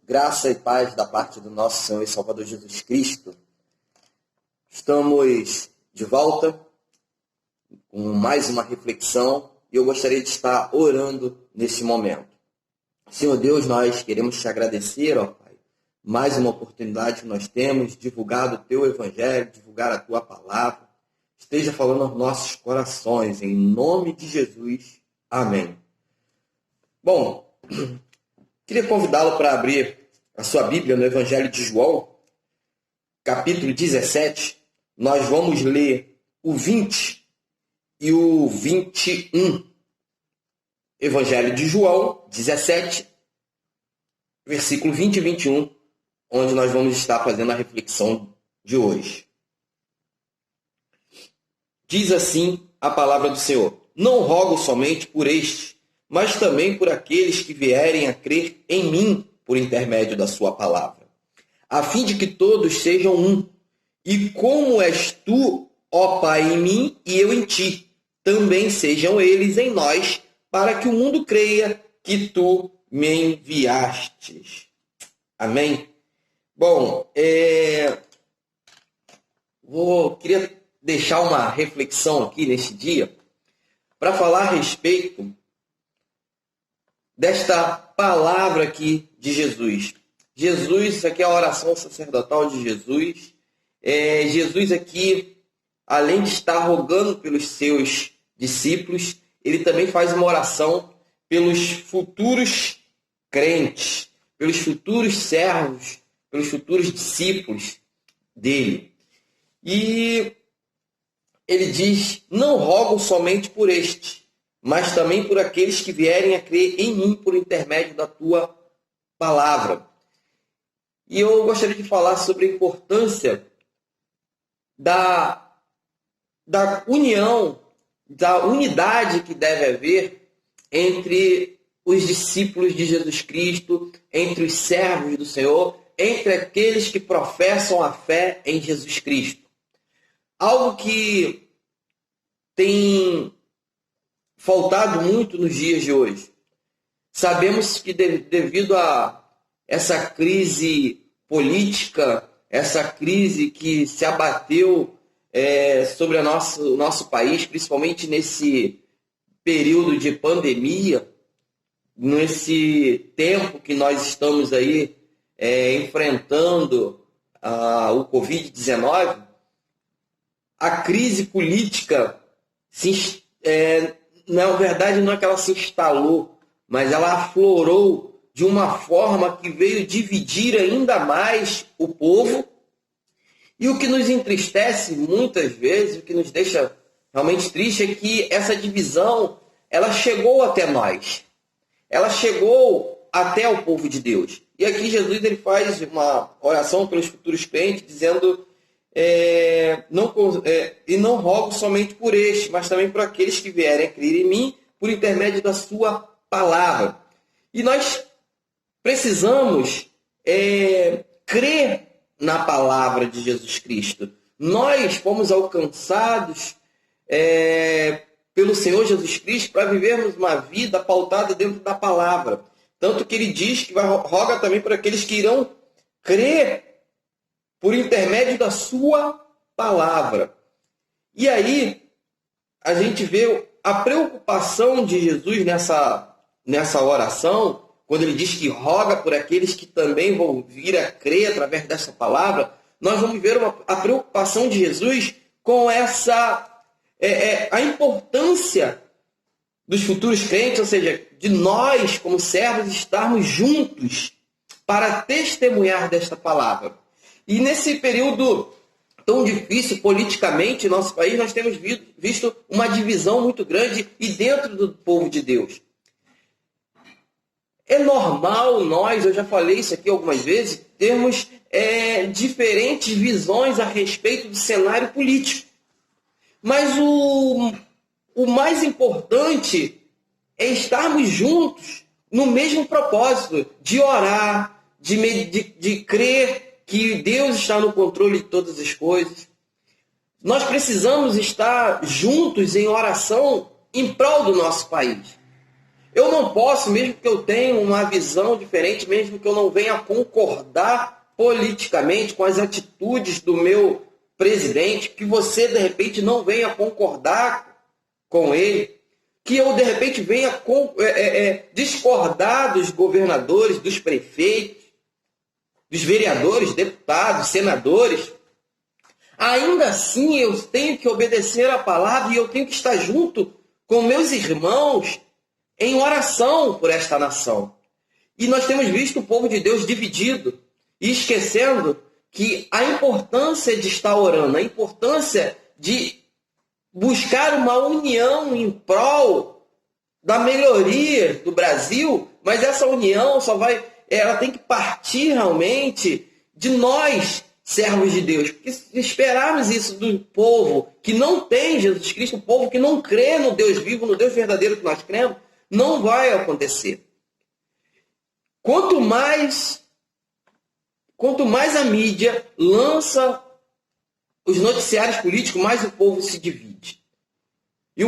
Graça e paz da parte do nosso Senhor e Salvador Jesus Cristo. Estamos de volta com mais uma reflexão e eu gostaria de estar orando nesse momento. Senhor Deus, nós queremos te agradecer, ó Pai, mais uma oportunidade que nós temos, divulgar o Teu Evangelho, divulgar a Tua Palavra. Esteja falando aos nossos corações, em nome de Jesus. Amém. Bom, queria convidá-lo para abrir a sua Bíblia no Evangelho de João, capítulo 17. Nós vamos ler o 20 e o 21. Evangelho de João 17, versículo 20 e 21, onde nós vamos estar fazendo a reflexão de hoje. Diz assim a palavra do Senhor: não rogo somente por este, mas também por aqueles que vierem a crer em mim por intermédio da sua palavra, a fim de que todos sejam um. E como és tu, ó Pai, em mim e eu em ti, também sejam eles em nós, para que o mundo creia que tu me enviastes. Amém? Bom, queria deixar uma reflexão aqui neste dia para falar a respeito desta palavra aqui de Jesus. Jesus, isso aqui é a oração sacerdotal de Jesus. Jesus aqui, além de estar rogando pelos seus discípulos, ele também faz uma oração pelos futuros crentes, pelos futuros servos, pelos futuros discípulos dele. E ele diz: não rogo somente por este, mas também por aqueles que vierem a crer em mim por intermédio da tua palavra. E eu gostaria de falar sobre a importância da união, da unidade que deve haver entre os discípulos de Jesus Cristo, entre os servos do Senhor, entre aqueles que professam a fé em Jesus Cristo. Algo que tem faltado muito nos dias de hoje. Sabemos que devido a essa crise política, essa crise que se abateu sobre o nosso país, principalmente nesse período de pandemia, nesse tempo que nós estamos aí enfrentando o Covid-19, a crise política, na verdade, não é que ela se instalou, mas ela aflorou de uma forma que veio dividir ainda mais o povo. E o que nos entristece muitas vezes, o que nos deixa realmente triste, é que essa divisão, ela chegou até nós. Ela chegou até o povo de Deus. E aqui Jesus ele faz uma oração pelos futuros crentes, dizendo: não rogo somente por este, mas também por aqueles que vierem a crer em mim por intermédio da sua palavra. E nós precisamos crer na palavra de Jesus Cristo. Nós fomos alcançados pelo Senhor Jesus Cristo para vivermos uma vida pautada dentro da palavra. Tanto que ele diz que roga também por aqueles que irão crer por intermédio da sua palavra. E aí, a gente vê a preocupação de Jesus nessa oração, quando ele diz que roga por aqueles que também vão vir a crer através dessa palavra. Nós vamos ver a preocupação de Jesus com a importância dos futuros crentes, ou seja, de nós, como servos, estarmos juntos para testemunhar desta palavra. E nesse período tão difícil politicamente em nosso país, nós temos visto uma divisão muito grande e dentro do povo de Deus. É normal eu já falei isso aqui algumas vezes, termos diferentes visões a respeito do cenário político. Mas o mais importante é estarmos juntos no mesmo propósito, de orar, de crer que Deus está no controle de todas as coisas. Nós precisamos estar juntos em oração em prol do nosso país. Eu não posso, mesmo que eu tenha uma visão diferente, mesmo que eu não venha concordar politicamente com as atitudes do meu presidente, que você, de repente, não venha concordar com ele, que eu, de repente, venha discordar dos governadores, dos prefeitos, dos vereadores, deputados, senadores, ainda assim eu tenho que obedecer a palavra e eu tenho que estar junto com meus irmãos em oração por esta nação. E nós temos visto o povo de Deus dividido e esquecendo que a importância de estar orando, a importância de buscar uma união em prol da melhoria do Brasil, mas essa união ela tem que partir realmente de nós, servos de Deus. Porque se esperarmos isso do povo que não tem Jesus Cristo, o povo que não crê no Deus vivo, no Deus verdadeiro que nós cremos, não vai acontecer. Quanto mais a mídia lança os noticiários políticos, mais o povo se divide. E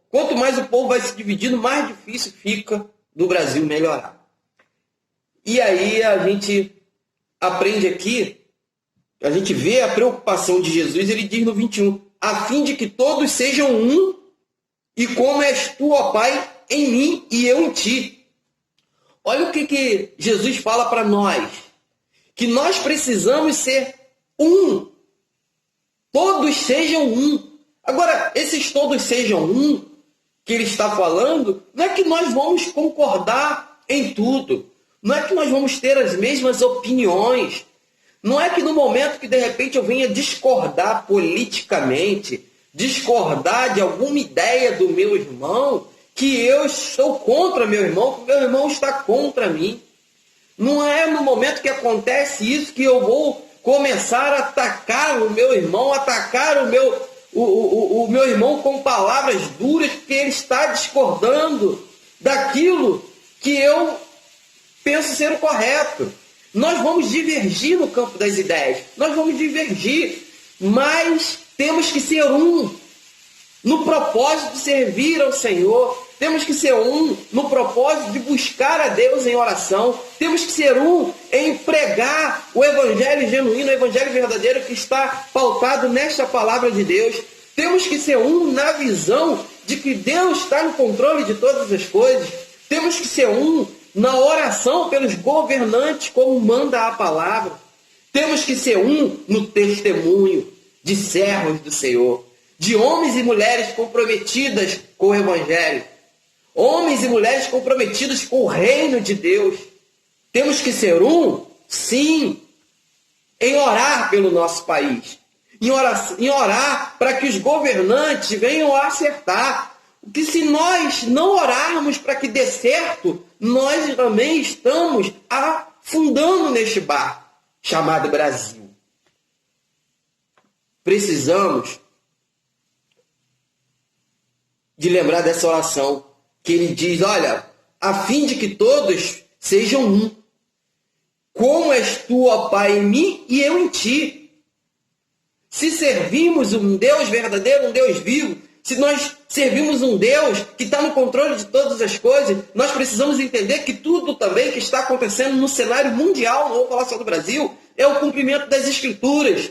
quanto mais o povo vai se dividindo, mais difícil fica do Brasil melhorar. E aí a gente aprende aqui, a gente vê a preocupação de Jesus, ele diz no 21, a fim de que todos sejam um, e como és tu, ó Pai, em mim e eu em ti. Olha o que Jesus fala para nós, que nós precisamos ser um. Todos sejam um. Agora, esses todos sejam um que ele está falando, não é que nós vamos concordar em tudo. Não é que nós vamos ter as mesmas opiniões. Não é que no momento que de repente eu venha discordar politicamente, discordar de alguma ideia do meu irmão, que eu estou contra meu irmão, que meu irmão está contra mim. Não é no momento que acontece isso que eu vou começar a atacar o meu irmão, atacar o meu irmão com palavras duras, porque ele está discordando daquilo que eu penso ser o correto. Nós vamos divergir no campo das ideias, nós vamos divergir, mas temos que ser um no propósito de servir ao Senhor. Temos que ser um no propósito de buscar a Deus em oração. Temos que ser um em pregar o evangelho genuíno, o evangelho verdadeiro que está pautado nesta palavra de Deus. Temos que ser um na visão de que Deus está no controle de todas as coisas. Temos que ser um na oração pelos governantes, como manda a palavra. Temos que ser um no testemunho de servos do Senhor, de homens e mulheres comprometidas com o evangelho. Homens e mulheres comprometidos com o reino de Deus. Temos que ser um, sim, em orar pelo nosso país. Em orar para que os governantes venham a acertar. Porque se nós não orarmos para que dê certo, nós também estamos afundando neste barco chamado Brasil. Precisamos de lembrar dessa oração, que ele diz, olha, a fim de que todos sejam um. Como és tu, ó Pai, em mim e eu em ti. Se servimos um Deus verdadeiro, um Deus vivo, se nós servimos um Deus que está no controle de todas as coisas, nós precisamos entender que tudo também que está acontecendo no cenário mundial, não vou falar só do Brasil, é o cumprimento das Escrituras.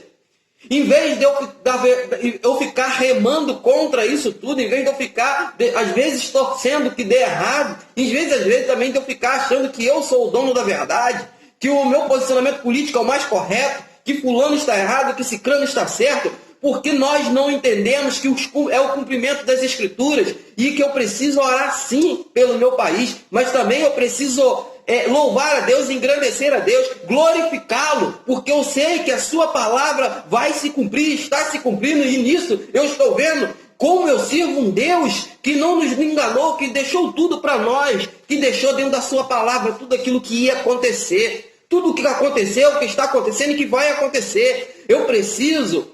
Em vez de eu ficar remando contra isso tudo, em vez de eu ficar, às vezes, torcendo que dê errado, às vezes também de eu ficar achando que eu sou o dono da verdade, que o meu posicionamento político é o mais correto, que fulano está errado, que ciclano está certo, porque nós não entendemos que é o cumprimento das Escrituras e que eu preciso orar sim pelo meu país, mas também eu preciso louvar a Deus, engrandecer a Deus, glorificá-lo, porque eu sei que a sua palavra vai se cumprir, está se cumprindo, e nisso eu estou vendo como eu sirvo um Deus que não nos enganou, que deixou tudo para nós, que deixou dentro da sua palavra tudo aquilo que ia acontecer, tudo o que aconteceu, o que está acontecendo e que vai acontecer. Eu preciso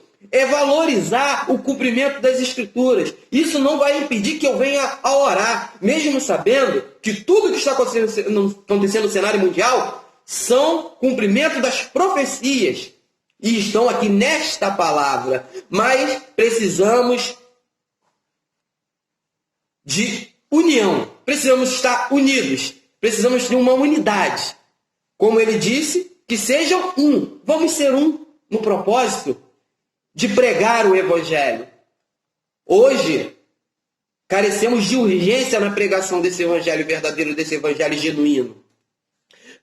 valorizar o cumprimento das Escrituras. Isso não vai impedir que eu venha a orar, mesmo sabendo que tudo que está acontecendo no cenário mundial são cumprimento das profecias e estão aqui nesta palavra. Mas precisamos de união. precisamos estar unidos. Precisamos de uma unidade. Como ele disse, que sejam um. Vamos ser um no propósito de pregar o Evangelho. Hoje, carecemos de urgência na pregação desse Evangelho verdadeiro, desse Evangelho genuíno.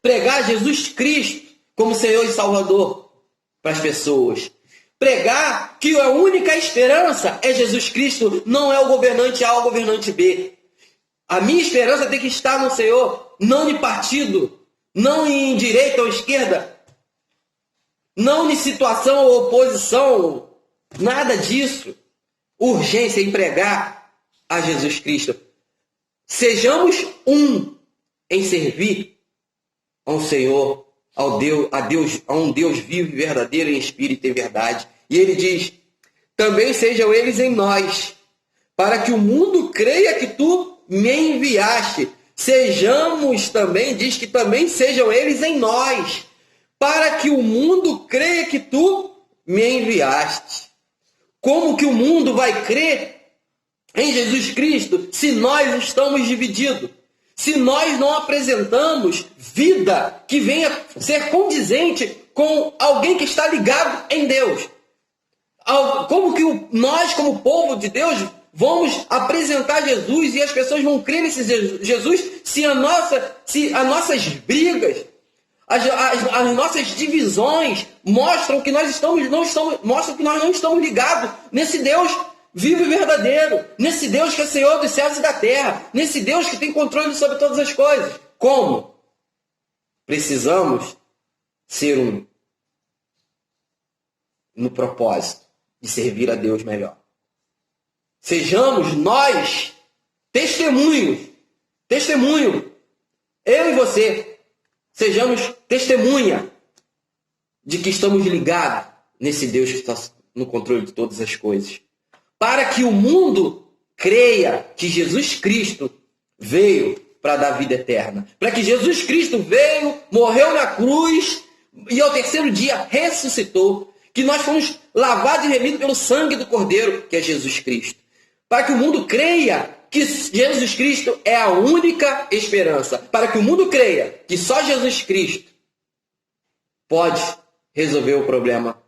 Pregar Jesus Cristo como Senhor e Salvador para as pessoas. Pregar que a única esperança é Jesus Cristo, não é o governante A ou o governante B. A minha esperança tem que estar no Senhor, não em partido, não em direita ou esquerda, não em situação ou oposição, nada disso. Urgência em pregar a Jesus Cristo. Sejamos um em servir ao Senhor, a um Deus vivo e verdadeiro em espírito e verdade. E ele diz, também sejam eles em nós, para que o mundo creia que tu me enviaste. Sejamos também, diz que também sejam eles em nós, para que o mundo creia que tu me enviaste. Como que o mundo vai crer em Jesus Cristo se nós estamos divididos? Se nós não apresentamos vida que venha ser condizente com alguém que está ligado em Deus? Como que nós, como povo de Deus, vamos apresentar Jesus e as pessoas vão crer nesse Jesus se as nossas brigas, as nossas divisões mostram que nós não estamos ligados nesse Deus vivo e verdadeiro, nesse Deus que é Senhor dos céus e da terra, nesse Deus que tem controle sobre todas as coisas. Como? Precisamos ser um no propósito de servir a Deus melhor. Sejamos nós testemunho, eu e você, sejamos testemunha de que estamos ligados nesse Deus que está no controle de todas as coisas. Para que o mundo creia que Jesus Cristo veio para dar vida eterna. Para que Jesus Cristo veio, morreu na cruz e ao terceiro dia ressuscitou. Que nós fomos lavados e remidos pelo sangue do Cordeiro, que é Jesus Cristo. Para que o mundo creia que Jesus Cristo é a única esperança. Para que o mundo creia que só Jesus Cristo pode resolver o problema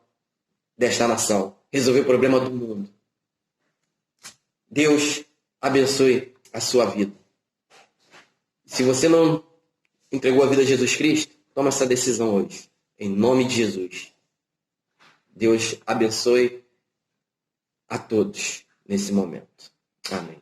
desta nação, resolver o problema do mundo. Deus abençoe a sua vida. Se você não entregou a vida a Jesus Cristo, toma essa decisão hoje, em nome de Jesus. Deus abençoe a todos nesse momento. Amém.